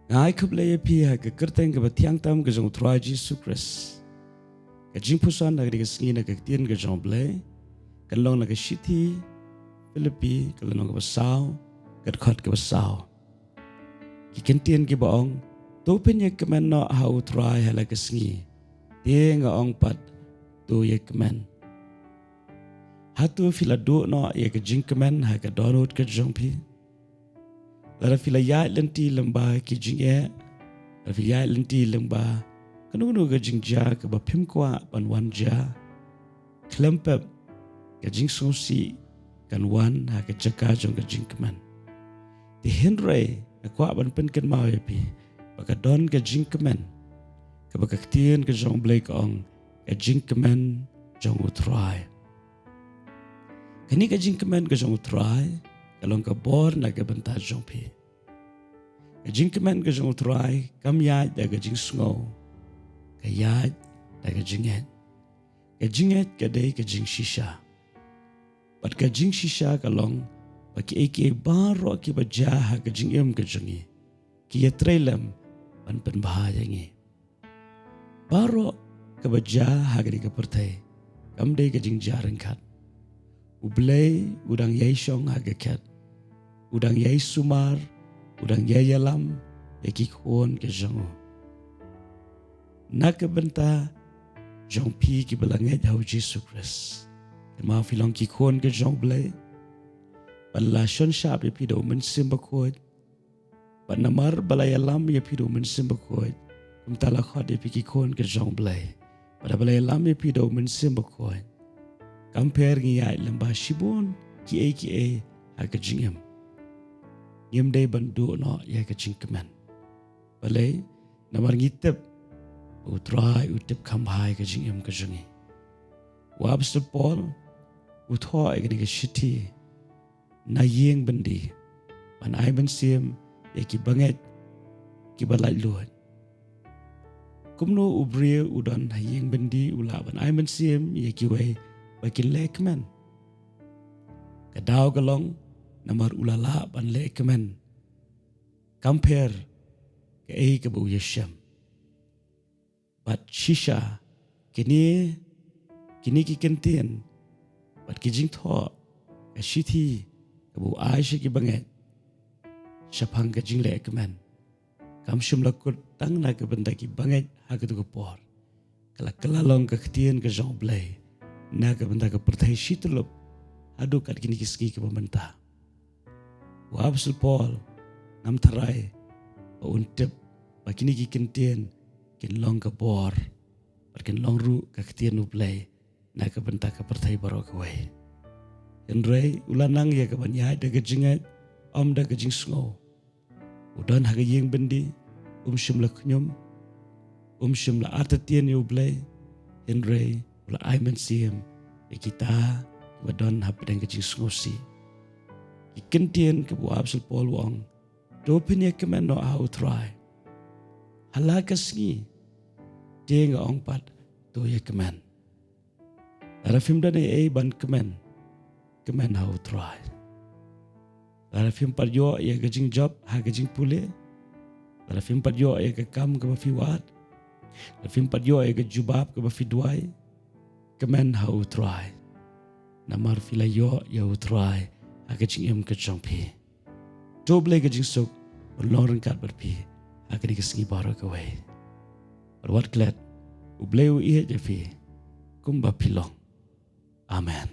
Ngai kublai pi ha ke kerteng ke batiang tam ke jong Trai Jesus Christ. Ke Jingpuson na ke sengi na ke Ktien U Blei. Ke long na ke shiti Filipi ke long ke basau ke khot ke basau. Ki kentien ke baong to pen ye kmen no ha U Trai hala ke sengi. Tie nga ong pat to ye kmen. Hatu fila do no ye ke jing kmen ha ke donut ke jong pi. Lara fila ya lenti lamba ki jing e. Lara fila ya lenti lamba kanu ke jing ja ke ba pim kwa ban wan ja. Klempep ke jing sosi kan wan ha ke jaka jong ke jing kmen. Di henry ke kwa ban pen ken mau ye pi. Baka don ke jing kmen. Ke baka Ktien U Blei ke ong ke jing kmen jong U Trai. Kini ke jing kmen ke jong U Trai. Kalong ka bor na ke bentar jong pi. Ke jing kmen ke jong U Trai kam yaj da ke jing sngo. Ke yaj da ke jing et. Ke jing et ke day ke jing shisha. Pat ke jing shisha kalong baki eke baro ki bajaha ke jing em ke jongi. Ki ye trailem ban pen bahaya ngi. Baro ke bajaha ke pertai. Kam day ke jing jarang kat. U Blei udang yai shong ha ke kat. Udang yai sumar, udang yai yalam, yaki khon ke jongo. Nak ke benta jong pi ki belanget hau Jesus Christ. Ma filong ki khon ke jong Blei. Ban la shon shap ye pi do men simba khod. Ban namar balai yalam ye pi do men simba khod. Kum tala khod ye pi ki khon ke jong Blei. Pada balai yalam ye pi do men simba khod. Kamper ngi yai lamba shibon ki e ha ke jingem. Ngim day bandu no ya ke jing kmen. Balai namar ngitep U Trai U tip kamhai ke jingem ke jungi. Wab sepol U thoi ke ke shiti na yeng bendi. Ban ai ben sim ya ki banget ki balai luat. Kumno U brie udan ha yeng bendi ula ban ai ben sim ya ki wei bakin le kmen. Kadau galong namar ulala ban le kmen. Kamper ke ke bu yeshem. Bat shisha kini ki kentien. Bat ki jing tho ke shiti ke bu aisha ki banget. Shapang ke jing le kmen. Kam shum lakut tang na ke benda ki banget ha ke tu ke por. Kala long ke Ktien U Blei. Na ke benda ke pertai shitulup. Adu kat kini kiski ke pemerintah. Wab sulpol nam tarai ba untip ba kini ki kentien kin long ke bor ba kin long ru ke Ktien U Blei na ke benta ke pertai baro ke wei. Henry ulanang ya ke banyai de ke jingat om de ke jing sngo. Udan ha ke yeng bendi shim la knyum shim la Ktien U Blei. Henry ula aimen siem e kita wadon ha pedang ke jing sngo si. Kentien ke buab sulpol wong. Dopin ye kmen no U Trai. Halaga sengi. Dia nga ong pat to ye kmen. Lara film dan ban kmen. Kmen U Trai. Lara film pat yo ye ke jing job ha ke jing pule. Lara film pat yo ye ke kam ke ba fi wat. Lara film pat yo ye ke jubab ke ba fi duai. Kmen U Trai. Namar fila yo U Trai. Aga jing em ke jong pi. U Blei ke jing sok berloreng kat berpi. Aga di kesengi baro ke wei. Berwat klet U Blei U iya je pi. Kumba pilong. Amen.